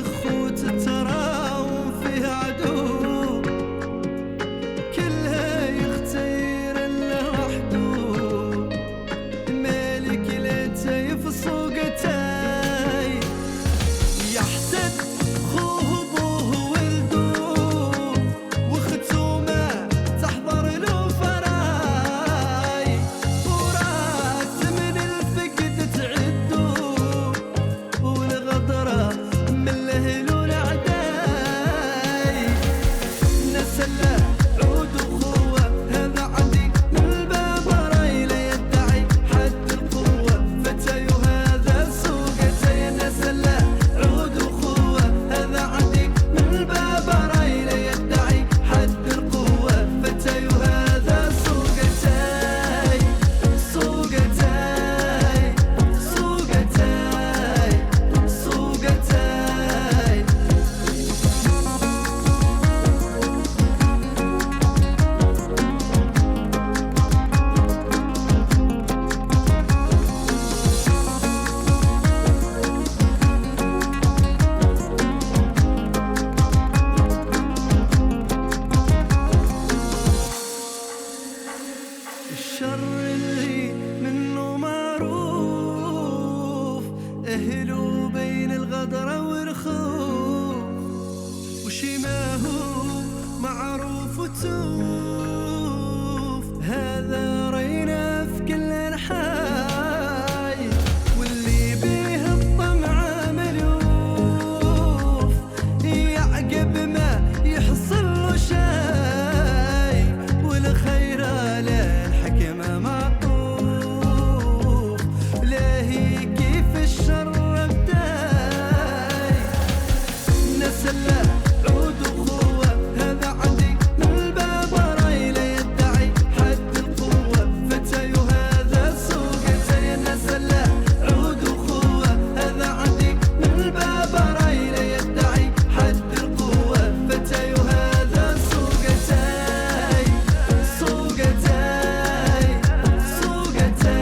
خوت التراوم فيه عدو كلها يختير له وحده مالك ليتي في سوقتي يحسد خوه بوه ولدو وختومه تحضر له فراي وراس من الفقد تعدو والغدره من الاهل والعداي نسله عود اخوه هذا عندي من الباب راي لا يدعي حد القوه فتى وهذا سوقتي نسله عود اخوه هذا عندي من الباب راي لا يدعي حد القوه فتى وهذا سوقتي سوقتي سوقتي سوقتي الشر اللي منه معروف أهله بين الغدرة والخوف وشي ما هو معروف وتوف هذا رينا في كل أنحاي واللي بيه الطمع ملوف يعقب ما يحصل له شاي والخير على الحكمة معطوف لاهي كيف الشر بداي نسله عود أخوه هذا عندي من الباب راي لا يدعي حد القوة فتى وهذا سوقتي نسله عود أخوه هذا عندي من الباب راي لا يدعي حد القوة فتى وهذا سوقتي سوقتي سوقتي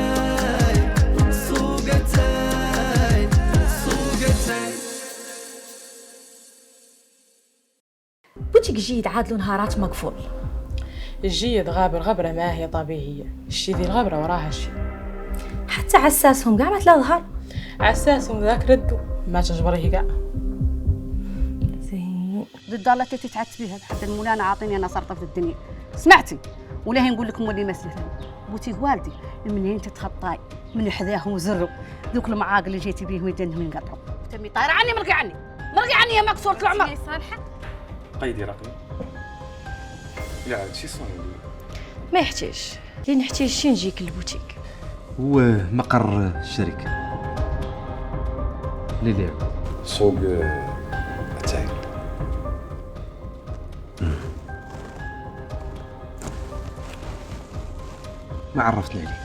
سوقتي سوقتي بوتيك جيد عادلو نهارات مقفول. الجيد غابر غبرة ما هي طبيعية، الشي ذي الغبرة وراها شي. حتى عساسهم قاع ما تلا ظهر. عساسهم ذاك ردو ما تجبره كاع. زين ضد الله تتعتبيها حتى المولانا عاطيني انا سرطه في الدنيا سمعتي ولا هي نقول لكم ولي مثلها بوتي والدي منين تتخطاي من حذاهم وزروا ذوك المعاق اللي جيتي بيهم يدنهم ينقطعوا تمي طايره عني مرقي عني يا مكسوره العمر صالحه قيدي رقمي. لا عاد شي صوني ما يحتاج اللي نحتاج شي نجيك للبوتيك. هو مقر الشركة ليلي سوق التاير. ما عرفتني عليك.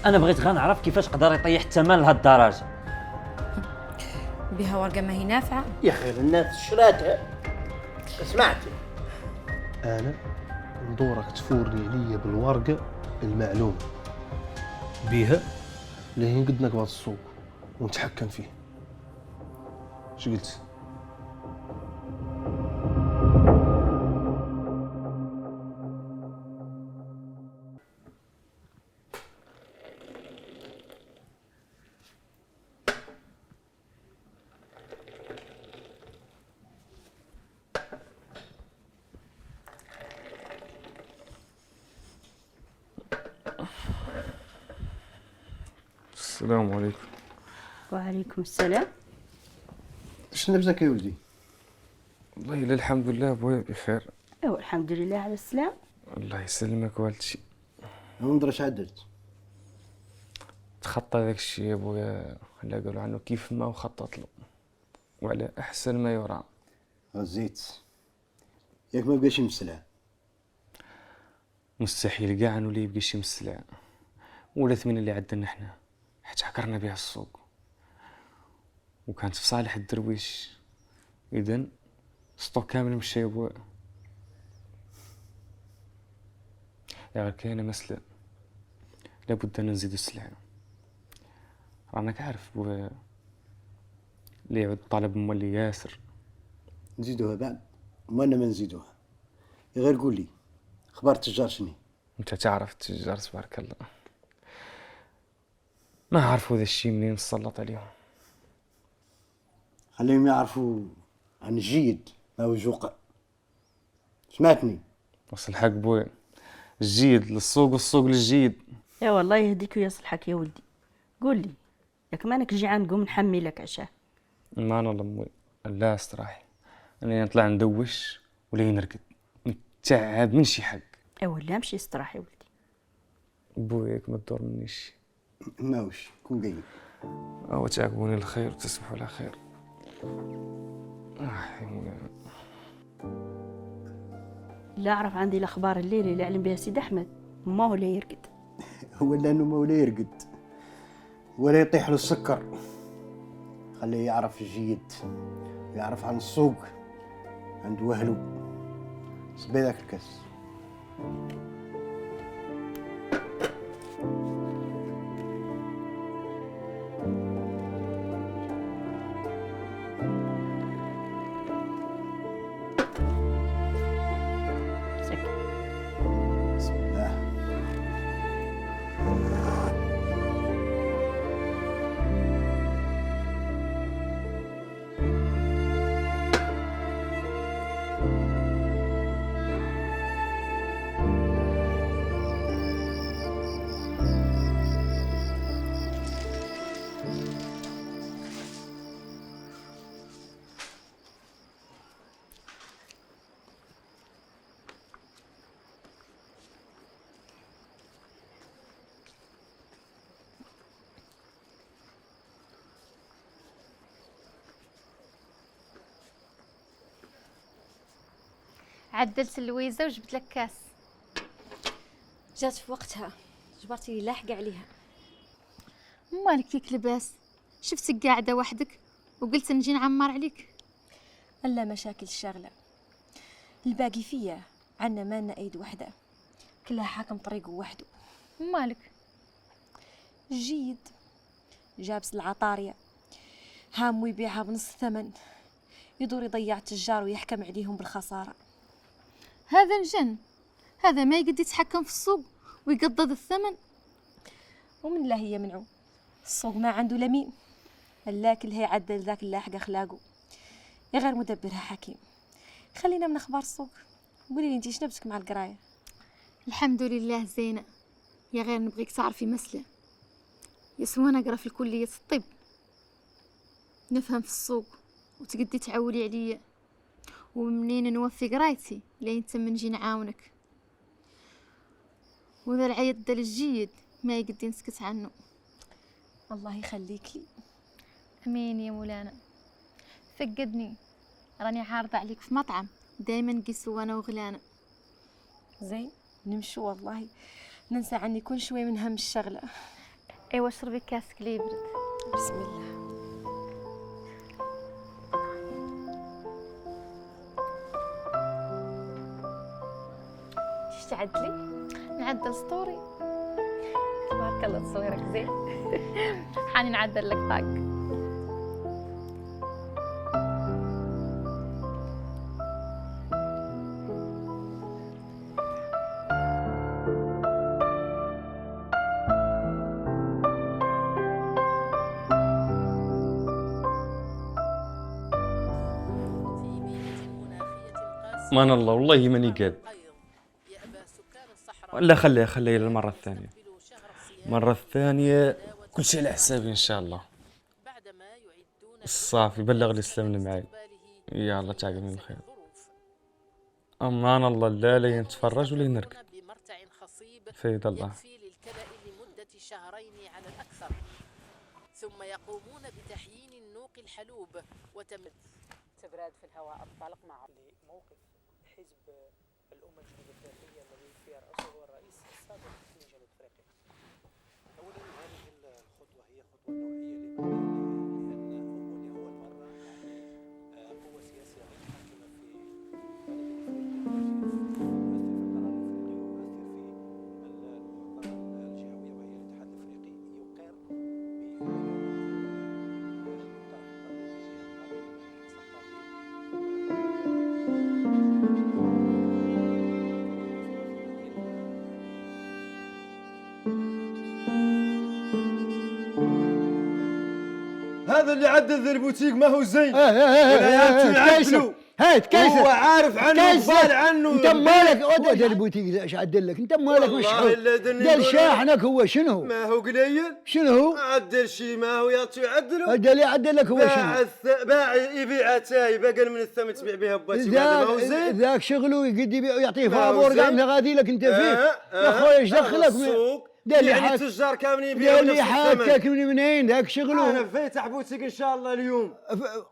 انا بغيت غير نعرف كيفاش قدر يطيح الثمن لهالدرجه. بها ورقه ما هي نافعه. يا خير الناس شراتها سمعتي. أنا ندورك تفورني عليا بالورقة المعلوم بيها اللي هي قد نقبض السوق ونتحكم فيه. شو قلت؟ السلام عليكم. وعليكم السلام. شنو نبزك يا ولدي؟ والله لا الحمد لله بويا بخير. ايوا الحمد لله على السلام. الله يسلمك والدشي. ننظر اش عدلت. تخطى ذاك الشيء يا بويا اللي قالوا عنه كيف ما وخطط له وعلى احسن ما يرام. زيت ياك ما بقاش مسلع. مستحيل كاع انه اللي يبقى شي مسلع ولا ثمن اللي عندنا احنا حتى حكرنا بها السوق وكانت في صالح الدرويش. اذا ستوك كامل مشى يا بويا. يا كاينه مسألة لابد ان نزيدو السلعة. رانك عارف بويا اللي يعود طالب مولي ياسر. نزيدوها بعد؟ وانا ما نزيدوها. غير قول لي اخبار التجار شنو؟ انت تعرف التجار تبارك الله، ما عرفوا ذا الشيء منين نسلط عليهم. خليهم يعرفوا عن الجيد ما هو الجوقة. سمعتني؟ وصل الحق بوي، الجيد للسوق والسوق للجيد. يا والله يهديك ويصلحك يا ولدي. قول لي ياك مانك جيعان نقوم نحمي لك عشاء؟ ما انا لموي لا استراحي، انا نطلع ندوش ولا نرقد نتعب من شي حق. ايوا لا امشي استراح يا ولدي. بويك ما تدور مني شي. ماوش كون قايل. او تعقبوني الخير وتسمحوا على خير. لا اعرف عندي الاخبار الليلي اللي يعلم بها سيد احمد، ما هو لا يرقد. هو لانه ما ولا يرقد ولا يطيح له السكر. خليه يعرف الجيد ويعرف عن السوق عند وهلو. صبي ذاك الكاس. بسم الله. عدلت اللويزة وجبت لك كاس. جات في وقتها، جبرتي لاحقه عليها. مالك فيك لباس؟ شفتك قاعدة وحدك وقلت نجي نعمر عليك. الا مشاكل الشغله، الباقي فيا عنا مالنا ايد وحده، كلها حاكم طريقه وحده. مالك؟ جيد جابس العطارية هامو يبيعها بنص الثمن، يدور يضيع التجار ويحكم عليهم بالخسارة. هذا الجن، هذا ما يقدر يتحكم في السوق ويقضض الثمن. ومن الله يمنعه، السوق ما عنده لمين، اللاكل هي عدل ذاك اللاحق اخلاقه، يا غير مدبرها حكيم. خلينا من اخبار السوق، قولي لي انتي شنبتك مع القرايه؟ الحمد لله زينة، يا غير نبغيك تعرفي مسألة. يسوى نقرا في كلية الطب، نفهم في السوق وتقدي تعولي عليا، ومنين نوفي قرايتي لين تم نجي نعاونك. وذا العيد دا الجيد ما يقدي نسكت عنه. الله يخليك لي. امين يا مولانا. فقدني، راني عارضة عليك في مطعم دايما نقيسو انا وغلانا. زين نمشي والله، ننسى عني كل شوي من هم الشغله. ايوا اشربي كاسك لي يبرد. بسم الله. ايش تعدلي؟ نعدل سطوري. تبارك الله تصويرك زين. حاني نعدل لك طاق. مان الله والله ماني قاد، ولا خليها للمرة الثانية. المرة الثانية كل شيء على حسابي إن شاء الله. الصافي بلغ لي سلمنا معي. يا الله تعقب من الخير. أمان الله لا نتفرج ولا نرقد. فيد الله. ثم يقومون بتحيين النوق الحلوب وتمد تبراد في الهواء الطلق مع موقف حزب الأمة الديمقراطية الذي في رأسه هو الرئيس السابق في جنوب أفريقيا. أولا هذه الخطوة هي خطوة نوعية لأن أول مرة قوة سياسية متحكمة في بلد الجهوية وهي الاتحاد الأفريقي يقر اللي عدل ذا البوتيك ما هو زين. كيسر هات كيسر هو عارف عنه وبال عنه. انت مالك ودى البوتيك ايش عدل لك؟ انت مالك مشحون دل شاحنك هو شنو؟ ما هو قليل شنو؟ عدل شي ما هو يعدله. اللي عدل لك هو شنو؟ باع يبيع تاي بقل من الثمن تبيع بها بوتيك ما هو زين. ذاك شغله يقد يعطيه فابور قام غادي لك انت فيه. يا خويا ايش دخلك من يعني التجار كاملين يبيعوا اللي حاكك منين ذاك شغله؟ انا فاتح بوتيك ان شاء الله اليوم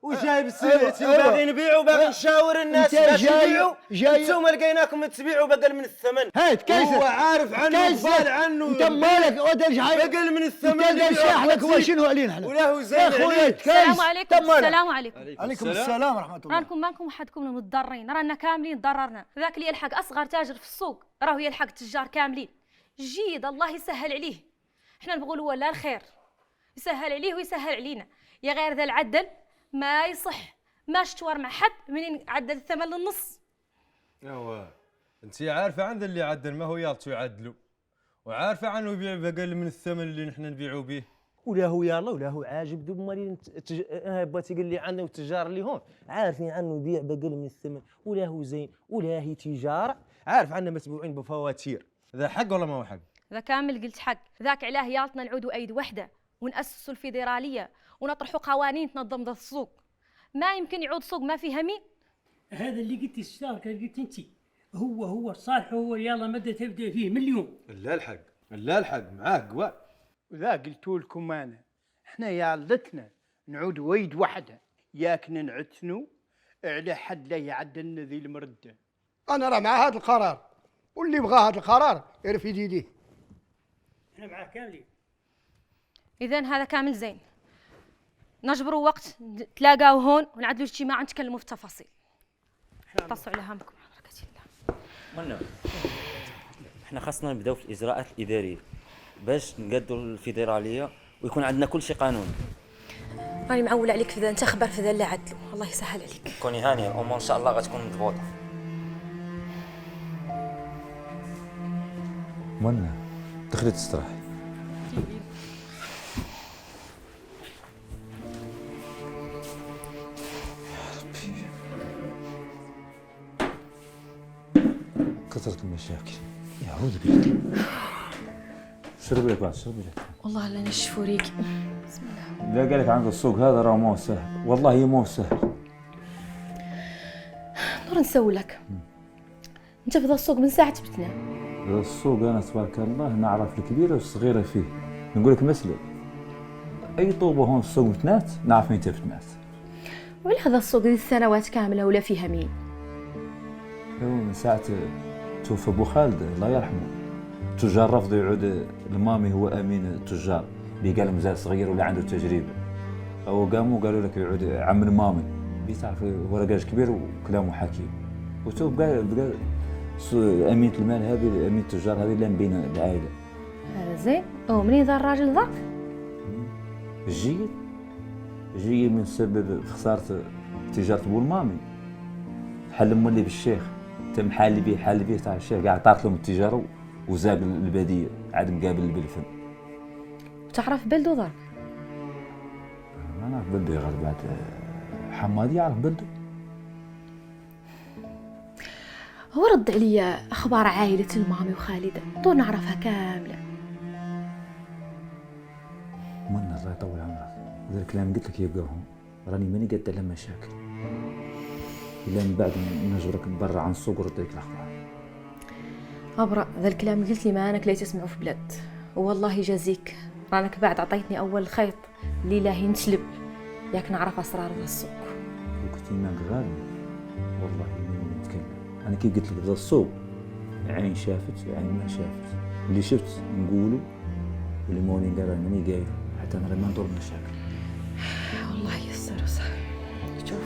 وجايب سلعتي وباغي نبيع وباغي نشاور الناس باش يبيعوا. انتم لقيناكم تبيعوا بدل من الثمن. هات كيسر هو عارف عنه وبال عنه. انت مالك ودل بدل من الثمن. انت شاحنك هو شنو علينا احنا؟ ولا هو زين. يا خويا السلام عليكم. السلام عليكم. عليكم السلام ورحمه الله. رانكم مالكم وحدكم متضررين، رانا كاملين ضررنا. ذاك اللي يلحق اصغر تاجر في السوق راهو يلحق التجار كاملين. جيد الله يسهل عليه. احنا نبغوا له لا الخير، يسهل عليه ويسهل علينا. يا غير ذا العدل ما يصح، ما شتور مع حد منين عدل الثمن للنص. ايوا انت عارفه عن ذا اللي عدل ما هو يالتو يعدلوا، وعارفه عنه يبيع بقل من الثمن اللي نحن نبيعوا به. ولا هو يلا ولا هو عاجب دوب مالين بغيتي قال لي عنه والتجار اللي هون عارفين عنه يبيع بقل من الثمن ولا هو زين ولا هي تجاره، عارف عنا متبوعين بفواتير. ذا حق ولا ما هو حق؟ ذا كامل قلت حق. ذاك علاه يالتنا نعودوا ايد وحده ونأسسوا الفيدراليه ونطرحوا قوانين تنظم ذا السوق. ما يمكن يعود سوق ما فيها مين. هذا اللي قلتي الشارك اللي قلت انت هو صالح هو يلا مدى تبدا فيه مليون. لا الحق لا الحق معاه قوى. وذا قلت لكم انا احنا يالتنا نعود ويد وحده ياك نعتنوا على حد لا يعدلنا ذي المرده. انا راه مع هذا القرار واللي يبغى هذا القرار يرفد يديه. احنا معاه كاملين. اذا هذا كامل زين. نجبروا وقت تلاقاو هون ونعدلوا اجتماع نتكلموا في التفاصيل. اتصلوا على همكم على بركه الله. منا احنا خاصنا نبداو في الاجراءات الاداريه باش نقدروا الفيدراليه ويكون عندنا كل شيء قانوني. راني معول عليك في ذا، انت خبر في ذا اللي عدلوا. الله يسهل عليك. كوني هانيه الامور ان شاء الله غتكون مضبوطه. منا دخلي تستراحي. كثرة المشاكل. يعوذ بالله. شربي لك بعد شربي لك. والله لا نشفوا ريقي. بسم الله. لا قالك عند السوق هذا راه مو سهل، والله مو سهل. نور نسوي لك. انت في ذا السوق من ساعة جبتنا. ذا السوق انا تبارك الله نعرف الكبيرة والصغيرة فيه. نقول لك مسألة. أي طوبة هون في السوق بتنات نعرف مين تبتنات. ولا هذا السوق ذي السنوات كاملة ولا فيها مين؟ من ساعة توفى أبو خالد الله يرحمه التجار رفضوا يعود المامي هو أمين التجار اللي قال مزال صغير ولا عنده تجربة أو قاموا قالوا لك يعود عم المامي بتعرف ورقاج كبير وكلامه حكيم وتو بقى أمينة المال هذه أمينة التجار هذه اللي بين العائلة. هذا زين. منين ذا الراجل ذاك؟ جيد من سبب خسارة تجارة أبو المامي. حل مولي بالشيخ تم حالي بيه تاع الشيخ قاعد طارت لهم التجاره وزاق الباديه عاد مقابل بالفم. وتعرف بلدو ضرب؟ ما نعرف بلدو غير بعد حمادي يعرف بلدو. هو رد عليا اخبار عائله المامي وخالده دور نعرفها كامله. من الله يطول عمرك هذا الكلام قلت لك يبقى هون راني ماني قد لها مشاكل إلا من بعد نجرك برا عن السوق ورد لك الأخبار. أبرأ ذا الكلام قلت لي ما أنك لا تسمعه في بلاد والله يجازيك. رانك بعد عطيتني أول الخيط اللي لا ينشلب ياك نعرف أسرار ذا السوق. وكنت ما قراري والله ما نتكلم. أنا كي قلت لك ذا السوق عين شافت عين ما شافت اللي شفت نقوله واللي موني قال أنا ماني قايل حتى أنا ما ندور مشاكل. والله يسر وصح. شوف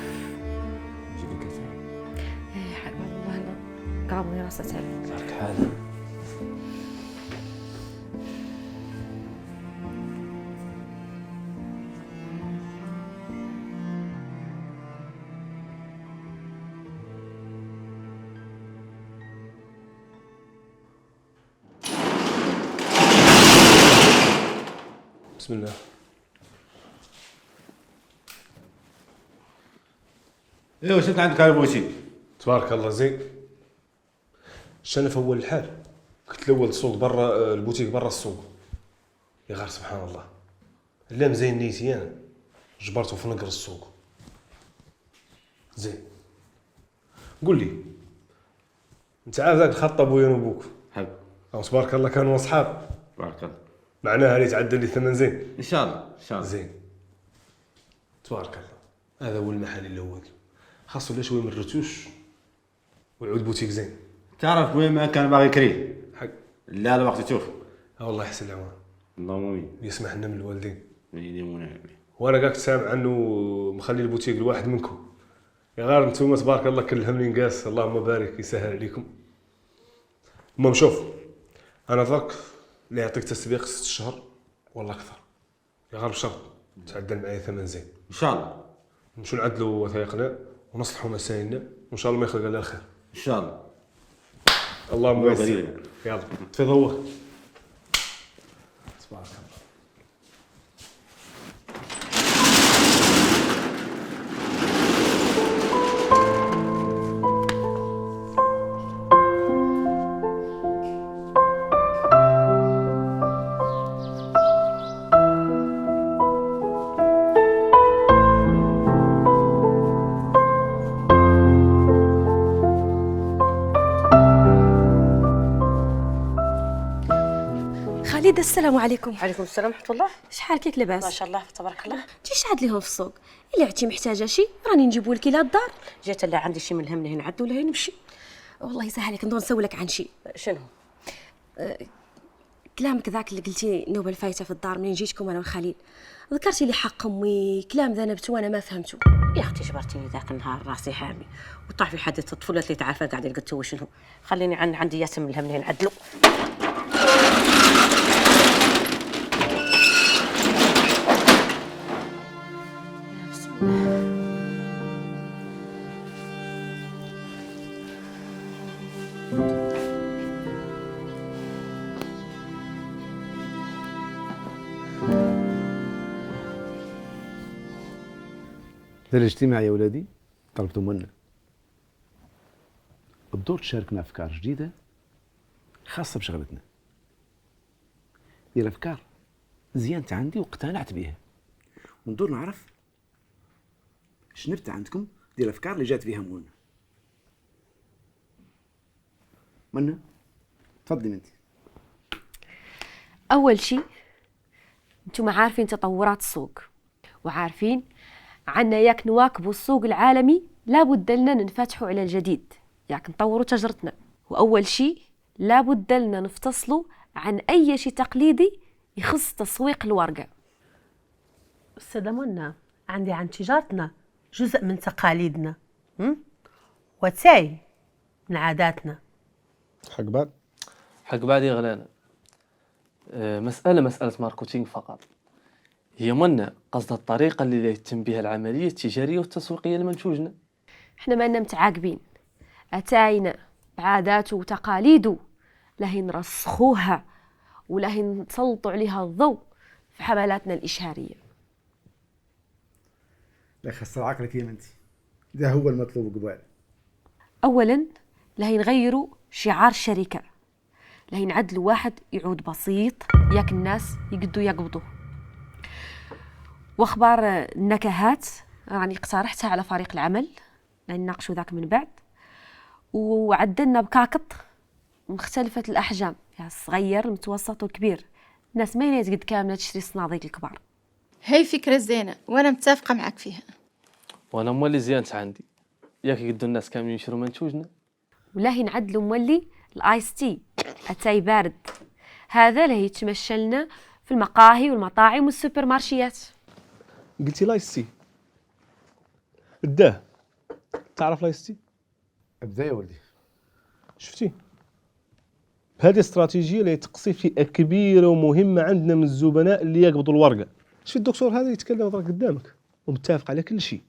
قابوني راسها تعب. صارك حالي. بسم الله. ايوا شفت عندك البوتيك. تبارك الله زين. انا في اول الحال كنت الاول السوق برا البوتيك برا السوق. يا غير سبحان الله لا مزين نيتي انا جبرته في نقر السوق. زين قول لي انت عارف ذاك الخط ابويا وابوك حب او تبارك الله كانوا اصحاب. تبارك الله. معناها اللي تعدل لي ثمن زين ان شاء الله ان شاء الله. زين تبارك الله. هذا هو المحل الاول خاصو لا شويه من الرتوش ويعود بوتيك زين. تعرف وين ما كان باغي يكريه حق لا الوقت تشوف. والله يحسن العوان. اللهم امين. ويسمح لنا من الوالدين. يديمونا. وانا قاعد سامع عنه مخلي البوتيك لواحد منكم. يا غير انتم تبارك الله كل هم نقاس اللهم بارك يسهل عليكم. المهم شوف انا ذاك اللي يعطيك تسبيق 6 شهور ولا اكثر. يا غير بشرط تعدل معايا ثمن زين. ان شاء الله. نمشوا نعدلوا وثائقنا ونصلحوا مسائلنا وان شاء الله ما يخلق الا الخير. ان شاء الله. اللهم يسر. يلا تفضل. تبارك الله. خالد السلام عليكم. عليكم السلام ورحمه الله. شحال كيك لاباس؟ ما شاء الله تبارك الله. تجي عاد ليهم في السوق الا عرفتي محتاجه شي راني نجيبو لك للدار. جات لا عندي شي من الهم لهنا نعدو لهنا نمشي. والله يسهل عليك نضل نسولك عن شي. شنو؟ كلامك ذاك اللي قلتي النوبه الفايته في الدار منين جيتكم انا وخليل ذكرتي لي حق امي كلام ذنبت وانا ما فهمته. يا اختي جبرتيني ذاك النهار راسي حامي وطاح في حدث الطفوله اللي تعرفها قاعده قلت هو شنو. خليني عندي ياسم الهم لهنا نعدلو. هذا الاجتماع يا ولادي طلبتوا منا الدور تشاركنا افكار جديده خاصه بشغلتنا. دير افكار زينت عندي واقتنعت بها وندور نعرف شنبت عندكم دير افكار اللي جات فيها مونا. منا تفضلي انت. اول شيء انتم عارفين تطورات السوق وعارفين عنا ياك نواكبوا السوق العالمي لابد لنا ننفتحوا على الجديد ياك نطوروا تجرتنا. واول شيء لابد لنا نفتصلوا عن اي شيء تقليدي يخص تسويق الورقه. استاذة منى عندي عن تجارتنا جزء من تقاليدنا وتاي من عاداتنا. حق بعد حق بعد يا غلانة. مسألة ماركتينغ فقط. هي منا قصد الطريقة اللي يتم بها العملية التجارية والتسويقية لمنتوجنا. احنا مالنا متعاقبين اتاينا بعاداته وتقاليده لهي نرسخوها ولهي نسلطوا عليها الضوء في حملاتنا الإشهارية. لا يخسر عقلك يا بنتي ده هو المطلوب قبال. أولا لهي نغيروا شعار الشركة لهي نعدلوا واحد يعود بسيط ياك الناس يقدوا يقبضوه. واخبار النكهات راني اقترحتها على فريق العمل لنناقشوا ذاك من بعد. وعدلنا بكاكط مختلفة الأحجام يعني الصغير المتوسط والكبير. الناس ما ينيت قد كاملة تشتري الصناديق الكبار. هاي فكرة زينة وأنا متفقة معك فيها. وأنا مولي زيانت عندي ياك يقدوا الناس كاملين يشروا منتوجنا. ولاهي نعدلوا مولي الآيس تي أتاي بارد. هذا اللي يتمشى لنا في المقاهي والمطاعم والسوبر مارشيات. قلتي لايس تي بداه تعرف لايس تي؟ ابدا يا ولدي. شفتي هذه استراتيجيه اللي تقصي فئه كبيره ومهمه عندنا من الزبناء اللي يقبضوا الورقه. شوف الدكتور هذا يتكلم ضرك قدامك ومتفق على كل شيء.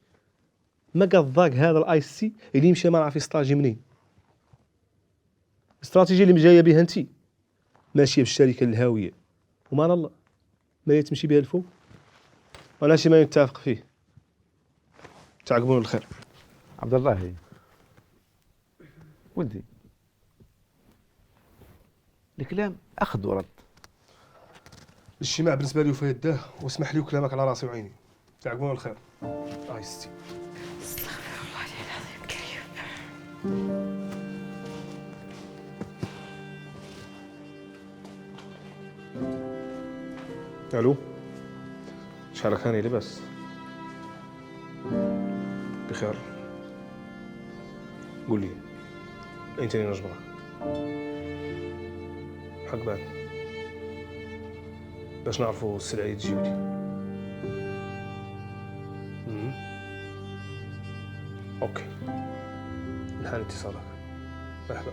ما قد ضاق هذا الايس تي اللي يمشي ما نعرف يستراجي منين. الاستراتيجيه اللي جايه بها انت ماشيه بالشركه الهاويه ومان الله ما تمشي بها الفوق. وانا شي ما نتفق فيه. تعقبون الخير. عبد الله ولدي، الكلام اخذ ورد. الاجتماع بالنسبه لي وفي يداه، واسمح لي وكلامك على راسي وعيني. تعقبون الخير. ستي. استغفر الله العظيم كريم. الو، شحال كان لاباس؟ بخير. قول لي اين تاني نجبرك؟ حق بعد باش نعرفوا السلعه اللي تجيب لي. اوكي، نحن اتصالك. مرحبا.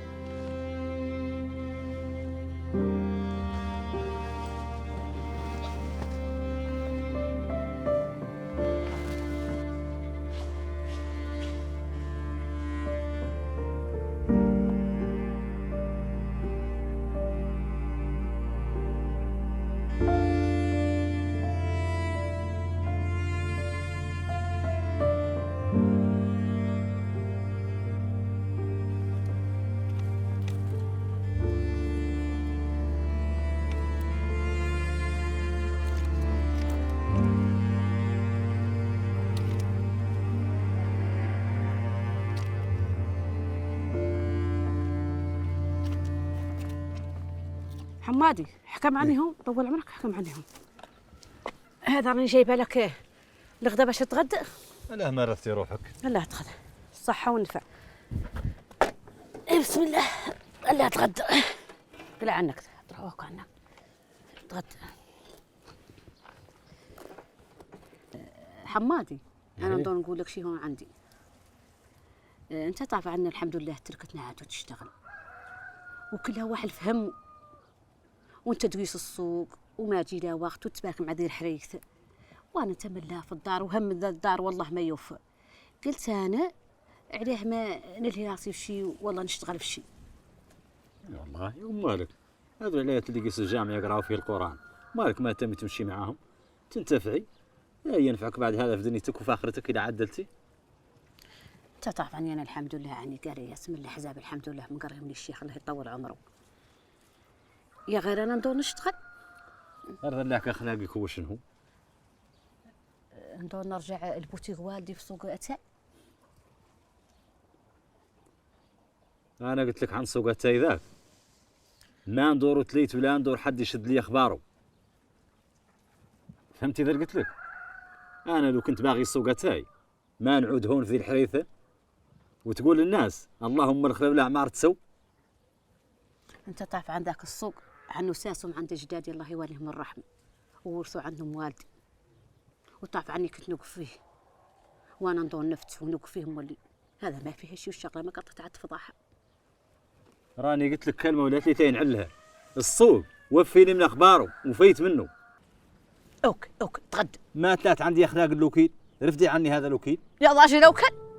حمادي حكم عنهم، طول عمرك حكم عنهم. هذا راني جايبه لك الغدا باش تتغدى. لا ما رثتي روحك. لا تغدى الصحة والنفع. بسم الله. لا تغدى. قلع عنك تروك عنك تغدى. حمادي انا نضل نقول لك شي هون عندي. انت تعرف عنا الحمد لله تركتنا عاد وتشتغل وكلها واحد فهم، وانت دويس السوق وما تجي لا وقت وتبارك مع دير حريث، وانا تملا في الدار وهم الدار والله ما يوفى. قلت انا عليه ما نلهي راسي بشي والله نشتغل بشي. والله ومالك، هذو العيالات اللي قيس الجامع يقراوا فيه القران، مالك ما تمي تمشي معاهم تنتفعي، ينفعك بعد هذا في دنيتك وفي اخرتك اذا عدلتي. انت تعرف عني انا الحمد لله عني قاريه اسم الاحزاب الحمد لله مقرهم لي الشيخ الله يطول عمره. يا غير انا ندور نشتغل. هذا لك اخلاقك هو شنو؟ ندور نرجع البوتيغ والدي في سوق اتاي. انا قلت لك عن سوق اتاي ذاك، ما ندور تليت ولا ندور حد يشد لي اخباره. فهمتي اذا قلت لك؟ انا لو كنت باغي سوق اتاي ما نعود هون في ذي الحريثه وتقول للناس اللهم الخير والاعمار تسو. انت تعرف عن ذاك السوق عنه ساسهم عند اجدادي الله يواليهم الرحمه وورثوا عنهم والدي، وتعرف عني كنت نوقف فيه وانا نضون نفتح ونوقف فيهم ولي هذا ما فيه شيء والشغله ما قطعت فضاحه. راني قلت لك كلمه ولات لي تين علها، السوق وفيني من اخباره وفيت منه. اوكي تغدى. ما تلات عندي اخلاق اللوكيل، رفدي عني هذا اللوكيل. يا ضاجي لو كان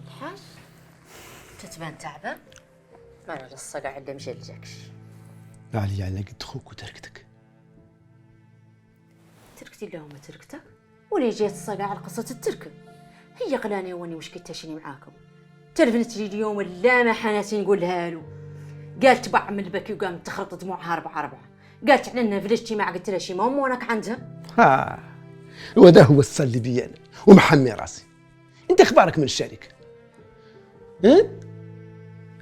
الحاج تتبان تعبان. ما على الصقع اللي مجلجكش. لا علي على قد خوك وتركتك. تركتي لهم تركتك ولا جيت الصقع على قصة التركة. هي قلاني واني وش كنت تشني معاكم. تلفنت لي اليوم لا ما حناتي نقولها له. قالت بعمل البكي وقامت تخرط دموعها ربعة. قالت علينا في الاجتماع قلت لها شي ما امونك عندها. وده هو الصلي بي انا ومحمي راسي. انت اخبارك من الشركه؟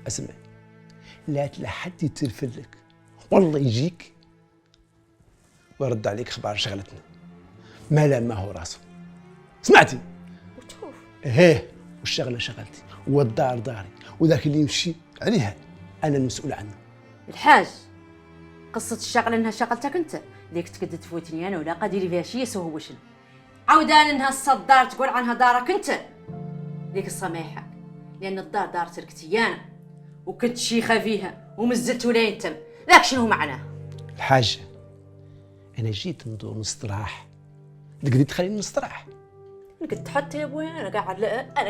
اسمع، لا تلا حد يتلفن لك والله يجيك ويرد عليك اخبار شغلتنا ما لا ما هو راسه. سمعتي؟ وتشوف والشغله شغلتي والدار داري وذاك اللي يمشي عليها انا المسؤول عنه. الحاج قصة الشغلة انها شغلتك انت، ليك تقد تفوتني انا ولا قادي لي فيها شي يسوى هو شنو؟ عودان انها الصدار تقول عنها دارك انت. ليك السماحة لان الدار دار تركتي انا وكنت شيخة فيها ومزلت ولا ينتم، ذاك شنو معناه؟ الحاجة انا جيت ندور نستراح، تقدري تخليني نستراح؟ قلت حتى يا ابوي انا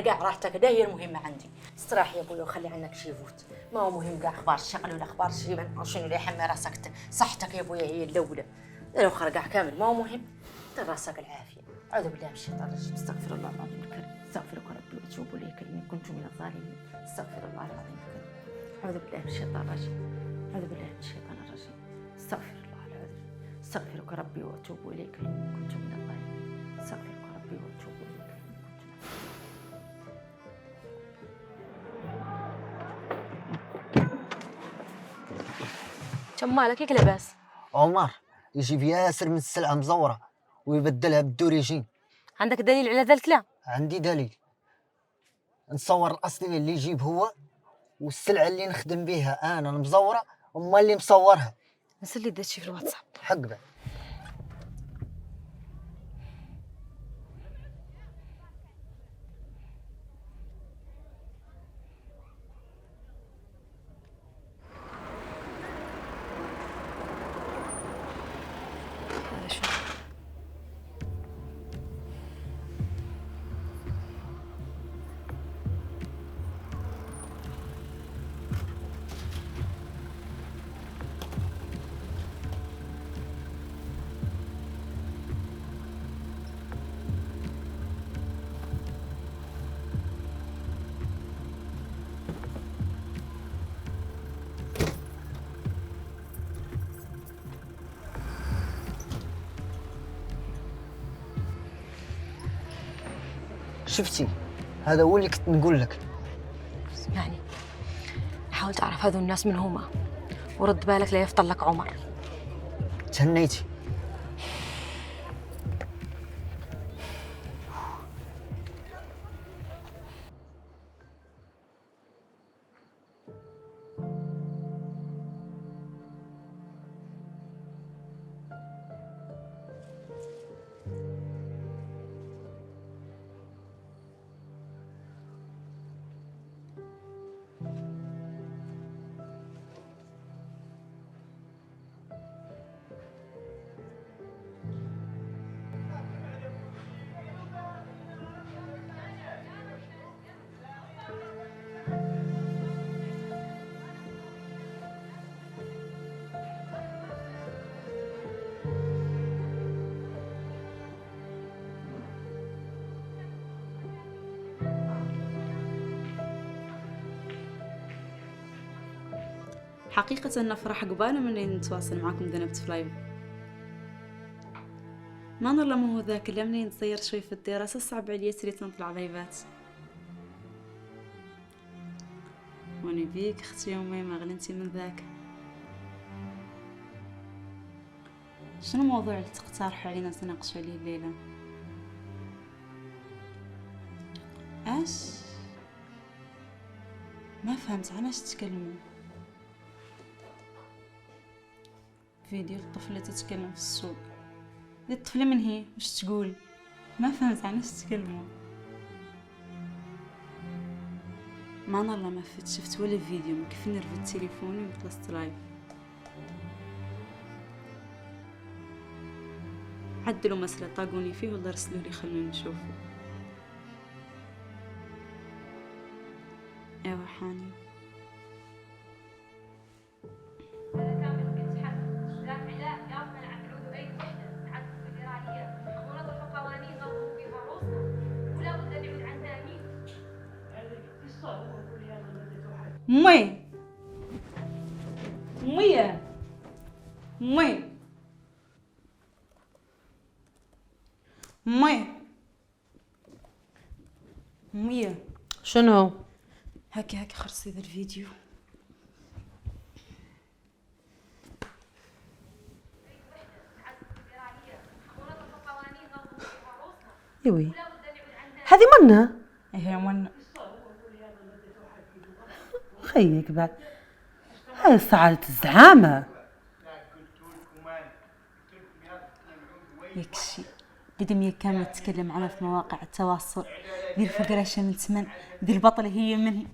قاعد راحتك هي المهمه عندي. استراح يا ابوي وخلي عنك شي فوت، ما هو مهم كاع اخبار الشغل ولا اخبار شي ما شنو اللي يحمي راسك. صحتك يا ابوي هي الاولى، لو خرج كامل ما هو مهم. دير راسك العافيه. اعوذ بالله من الشيطان الرجيم. استغفر الله العظيم الكريم. استغفرك ربي واتوب اليك اني كنت من الظالمين. استغفر الله العظيم الكريم. اعوذ بالله من الشيطان الرجيم. اعوذ بالله من الشيطان الرجيم. استغفر الله العظيم. استغفرك ربي واتوب اليك اني كنت من الظالمين. استغفرك ربي واتوب اليك اني كنت. كم مالك ياك لاباس؟ عمر يجيب ياسر من السلعه مزوره ويبدلها بالدوريجين. عندك دليل على ذلك؟ لا عندي دليل. نصور الاصليه اللي يجيب هو، والسلعه اللي نخدم بها انا المزوره وما اللي مصورها. نسى اللي درت شي في الواتساب. حقبه. شفتي؟ هذا هو اللي كنت نقول لك. اسمعني، حاول تعرف هذو الناس من هما ورد بالك لا يفطر لك عمر. تهنيتي. حقيقة نفرح قبالة من نتواصل معاكم ذنبت في لايف. ما نر لما هو ذاك لما نصير شوي في الدراسة صعب عليا سريت نطلع لايفات. واني بيك اختي يومي ما غلنتي من ذاك. شنو الموضوع اللي تقترحوا علينا نتناقشوا عليه الليلة؟ اش ما فهمت عن اش تتكلموا. فيديو الطفلة تتكلم في السوق. الطفلة من هي وش تقول؟ ما فهمت عن ايش تتكلموا. ما انا والله ما شفت ولا فيديو. مكفيني رفدت تليفوني وخلصت لايف. عدلوا مسألة طاقوني فيه ولا رسلوا لي خلوني نشوفه. ايوا حاني. مي مي مي مي مي شنو؟ هاكي خرصي ذا الفيديو. يوي هذه منى. هي منى. خيك بعد هاي سعادة الزعامة. يكشي قدم هي كانت تتكلم عنها في مواقع التواصل. دير فقرة من ثمن. دير البطلة هي من هي.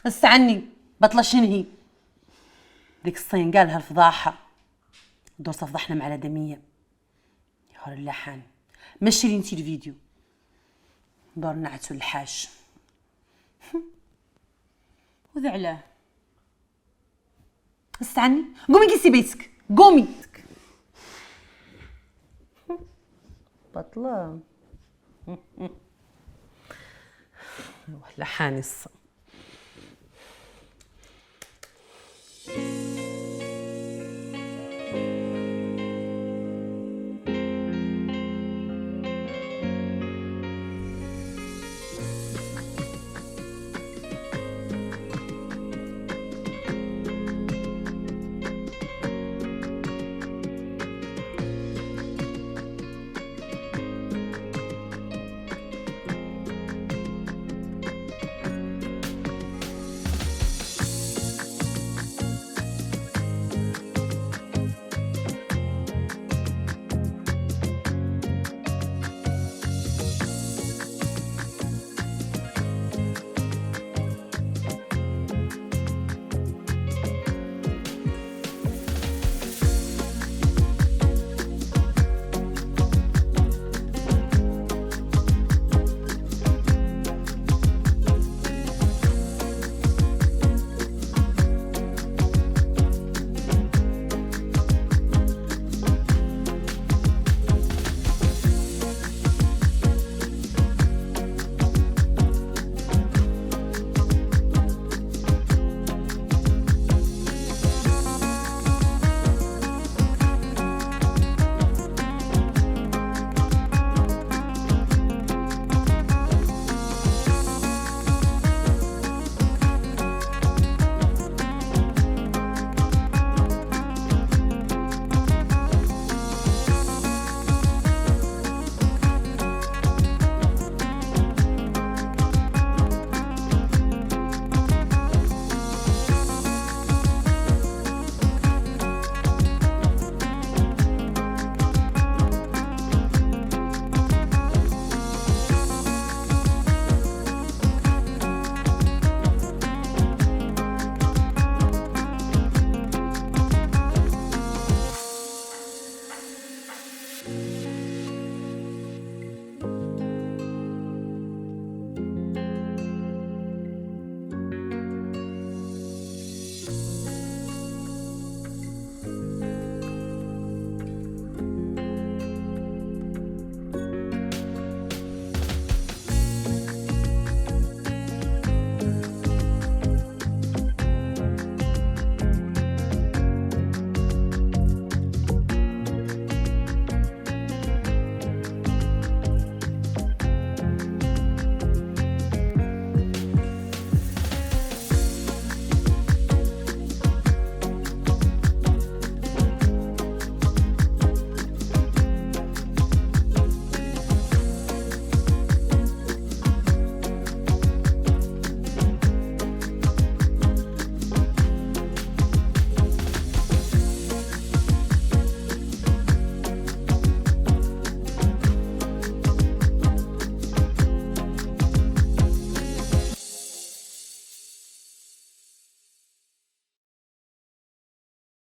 استعني بطلة شنو هي؟ ديك الصين قالها الفضاحة. دور تفضحنا مع الآدمية. يا هور اللحن مشي لي انتي الفيديو. ندور نعتو الحاج. وذا علاه؟ استعني، قومي قيسي بيتك، قومي. بطلة ولا حانس.